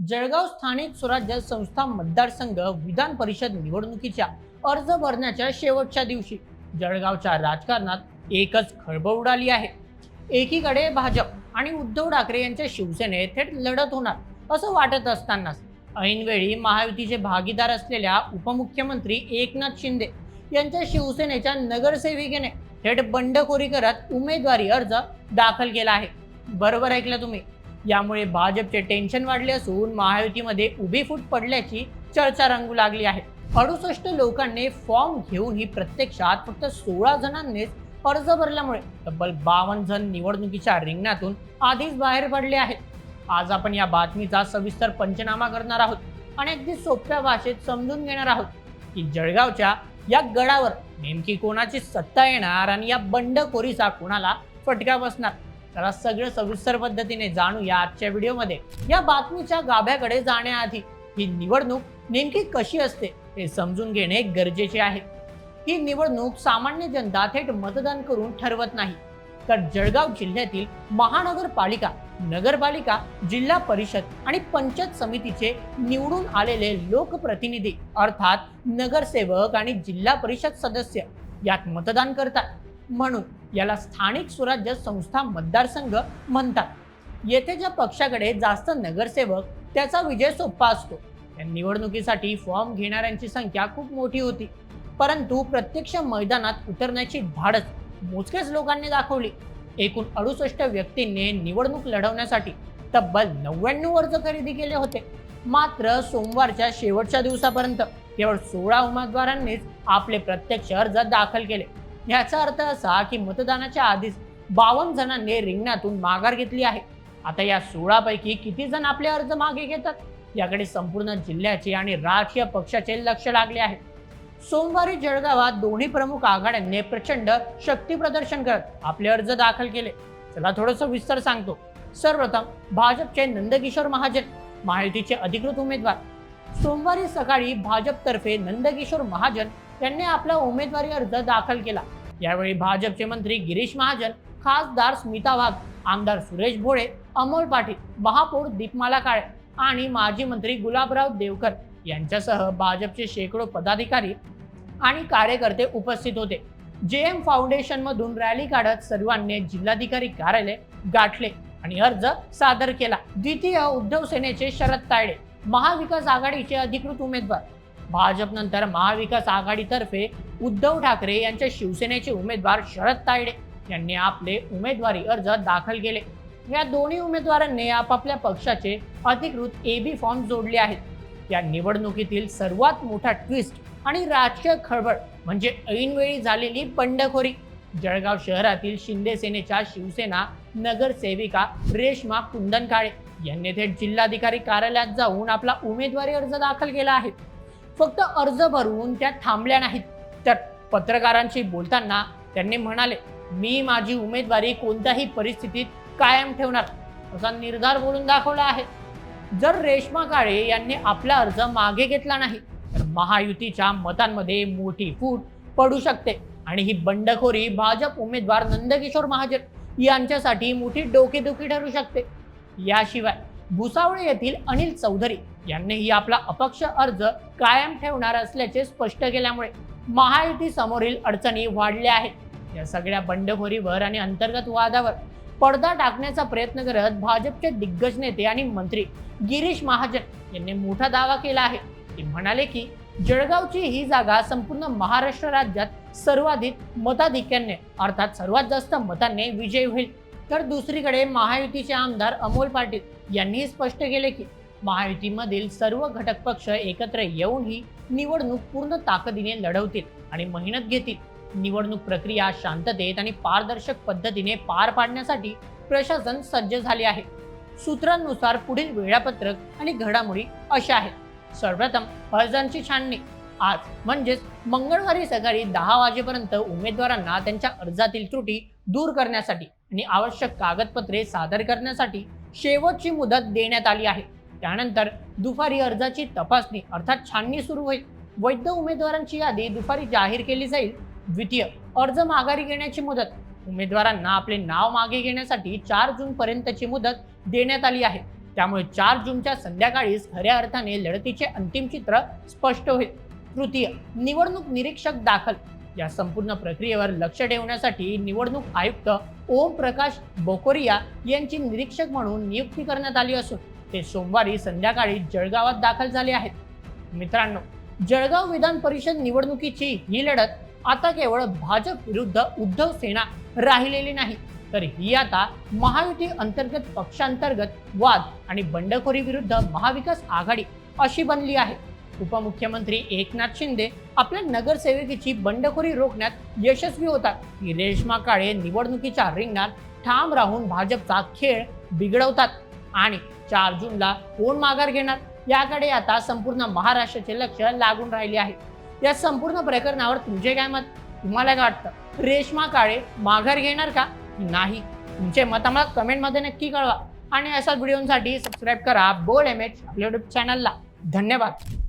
जळगाव स्थानिक स्वराज्य संस्था मतदारसंघ विधान परिषद निवडणुकीच्या अर्ज भरण्याच्या शेवटच्या दिवशी जळगावच्या राजकारणात एकच खळबळ उडाली आहे। एकीकडे भाजप आणि उद्धव ठाकरे यांच्या शिवसेनेत थेट लढत होणार असं वाटत असतानाच ऐनवेळी महायुतीचे भागीदार असलेल्या उपमुख्यमंत्री एकनाथ शिंदे यांच्या शिवसेनेच्या नगरसेविकेने थेट बंडखोरी करत उमेदवारी अर्ज दाखल केला आहे। बरोबर ऐकलं तुम्ही। यामुळे भाजपचे टेन्शन वाढले असून महायुतीमध्ये उभी फूट पडल्याची चर्चा रंगू लागली आहे। 68 लोकांनी फॉर्म घेऊन ही प्रत्यक्षात फक्त 16 जणांनीच अर्ज भरल्यामुळे तब्बल 52 जण निवडणुकीच्या रिंगणातून आधीच बाहेर पडले आहेत। आज आपण या बातमीचा सविस्तर पंचनामा करणार आहोत आणि अगदी सोप्या भाषेत समजून घेणार आहोत की जळगावच्या या गडावर नेमकी कोणाची सत्ता येणार आणि या बंडखोरीचा कोणाला फटका बसणार। चला सगळं सविस्तर पद्धतीने जाणूया आजच्या व्हिडिओमध्ये। या बातमीच्या गाभ्याकडे जाण्याआधी ही निवडणूक नेमकी कशी असते हे समजून घेणे गरजेचे आहे। ही निवडणूक सामान्य जनता थेट मतदान करून ठरवत नाही, तर जळगाव जिल्ह्यातील महानगरपालिका, नगरपालिका, जिल्हा परिषद आणि पंचायत समितीचे निवडून आलेले लोकप्रतिनिधी अर्थात नगरसेवक आणि जिल्हा परिषद सदस्य यात मतदान करतात। म्हणून याला स्थानिक स्वराज्य संस्था मतदारसंघ म्हणतात। येथे ज्या पक्षाकडे जास्त नगरसेवक त्याचा विजय सोपा असतो। या निवडणुकीसाठी फॉर्म घेणाऱ्यांची संख्या खूप मोठी होती, परंतु प्रत्यक्ष मैदानात उतरण्याची धाडस मोजकेच लोकांनी दाखवली। एकूण 68 व्यक्तींनी निवडणूक लढवण्यासाठी तब्बल 99 अर्ज खरेदी केले होते। मात्र सोमवारच्या शेवटच्या दिवसापर्यंत केवळ 16 उमेदवारांनीच आपले प्रत्यक्ष अर्ज दाखल केले। याचा अर्थ असा की मतदानाच्या आधीच 52 जणांनी रिंगणातून माघार घेतली आहे। आता या 16 पैकी किती जण आपले अर्ज मागे घेतात याकडे संपूर्ण जिल्ह्याचे आणि राजकीय पक्षाचे लक्ष लागले आहे। सोमवारी जळगावात दोन्ही प्रमुख आघाड्यांनी प्रचंड शक्ती प्रदर्शन करत आपले अर्ज दाखल केले। चला थोडंसं विस्तार सांगतो। सर्वप्रथम भाजपचे नंदकिशोर महाजन, महायुतीचे अधिकृत उमेदवार। सोमवारी सकाळी भाजपतर्फे नंदकिशोर महाजन यांनी आपला उमेदवारी अर्ज दाखल केला। यावेळी भाजपचे मंत्री गिरीश महाजन, खासदार स्मिता वाघ, आमदार सुरेश भोळे, अमोल पाटील, महापौर दीपमाला काळे आणि माजी मंत्री गुलाबराव देवकर यांच्यासह भाजपचे शेकडो पदाधिकारी आणि कार्यकर्ते उपस्थित होते। जेएम फाउंडेशन मधून रॅली काढत सर्वांनी जिल्हाधिकारी कार्यालय गाठले आणि अर्ज सादर केला। द्वितीय उद्धव सेनेचे शरद तायडे, महाविकास आघाडीचे अधिकृत उमेदवार। भाजप नंतर महाविकास आघाडीतर्फे उद्धव ठाकरे यांच्या शिवसेनेचे उमेदवार शरद तायडे यांनी आपले उमेदवारी अर्ज दाखल केले। या दोन्ही उमेदवारांनी आपापल्या पक्षाचे अधिकृत एबी फॉर्म जोडले आहेत। या निवडणुकीतील सर्वात मोठा ट्विस्ट आणि राजकीय खळबळ म्हणजे ऐनवेळी झालेली बंडखोरी। जळगाव शहरातील शिंदे सेनेच्या शिवसेना नगरसेविका रेश्मा कुंदनकाळे यांनी थेट जिल्हाधिकारी कार्यालयात जाऊन आपला उमेदवारी अर्ज दाखल केला आहे। फक्त अर्ज भरून त्या थांबल्या नाहीत, तर पत्रकारांशी बोलताना त्यांनी म्हणाले, मी माझी उमेदवारी कोणत्याही परिस्थितीत कायम ठेवणार असा निर्धार बोलून दाखवला आहे। जर रेश्मा काळे यांनी आपला अर्ज मागे घेतला नाही तर महायुतीच्या मतांमध्ये मोठी फूट पडू शकते आणि ही बंडखोरी भाजप उमेदवार नंदकिशोर महाजन यांच्यासाठी मोठी डोकेदुखी ठरू शकते। याशिवाय भुसावळ येथील अनिल चौधरी यांनीही आपला अपक्ष अर्ज कायम ठेवणार असल्याचे स्पष्ट केल्यामुळे महायुती समोरील अडचणी वाढल्या आहेत। या सगळ्या बंडखोरीवर आणि अंतर्गत वादावर पडदा टाकण्याचा प्रयत्न करत भाजपचे दिग्गज नेते आणि मंत्री गिरीश महाजन यांनी मोठा दावा केला आहे। ते म्हणाले की जळगावची ही जागा संपूर्ण महाराष्ट्र राज्यात सर्वाधिक मताधिक्याने अर्थात सर्वात जास्त मतांनी विजयी होईल। तर दुसरीकडे महायुतीचे आमदार अमोल पाटील यांनी स्पष्ट केले की महायुतीमधील सर्व घटक पक्ष एकत्र येऊन ही निवडणूक पूर्ण ताकदीने लढवतील आणि मेहनत घेतील। निवडणूक प्रक्रिया शांततेत आणि पारदर्शक पद्धतीने पार पाडण्यासाठी प्रशासन सज्ज झाले आहे। सूत्रांनुसार पुढील वेळापत्रक आणि घडामोडी अशा आहेत। सर्वप्रथम अर्जांची छाननी आज म्हणजेच मंगळवारी सकाळी 10 वाजेपर्यंत उमेदवारांना त्यांच्या अर्जातील त्रुटी दूर करण्यासाठी आणि आवश्यक कागदपत्रे सादर करण्यासाठी शेवटची मुदत देण्यात आली आहे। त्यानंतर दुपारी अर्जाची तपासणी अर्थात छाननी सुरू होईल। वैध उमेदवारांची यादी दुपारी जाहीर केली जाईल। द्वितीय अर्ज माघारी घेण्याची मुदत उमेदवारांना आपले नाव मागे घेण्यासाठी 4 जून पर्यंतची मुदत देण्यात आली आहे। त्यामुळे 4 जूनच्या संध्याकाळीच खऱ्या अर्थाने लढतीचे अंतिम चित्र स्पष्ट होईल. तृतीय, निवडणूक निरीक्षक दाखल. या संपूर्ण प्रक्रियेवर लक्ष ठेवण्यासाठी निवडणूक आयुक्त ओम प्रकाश बोकोरिया यांची निरीक्षक म्हणून नियुक्ती करण्यात आली असून ते सोमवारी संध्याकाळी जळगावात दाखल झाले आहेत. मित्रांनो, जळगाव विधान परिषद निवडणुकीची ही लढत आता केवळ भाजप विरुद्ध उद्धव सेना राहिलेली नाही, तर ही आता महायुती अंतर्गत पक्षांतर्गत वाद आणि बंडखोरी विरुद्ध महाविकास आघाडी अशी बनली आहे. उपमुख्यमंत्री एकनाथ शिंदे आपल्या नगरसेवकीची बंडखोरी रोखण्यात यशस्वी होतात की रेश्मा काळे निवडणुकीच्या रिंगणात ठाम राहून भाजपचा खेळ बिघडवतात आणि 4 जूनला कोण माघार घेणार याकडे आता संपूर्ण महाराष्ट्राचे लक्ष लागून राहिले आहे. या संपूर्ण प्रकरणावर तुमचे काय मत? तुम्हाला काय वाटतं? रेश्मा काळे माघार घेणार का नाही? तुमचे मत आम्हाला कमेंटमध्ये नक्की कळवा आणि अशाच व्हिडिओसाठी सबस्क्राईब करा बोल्ड MH आपल्या यूट्यूब चॅनलला. धन्यवाद.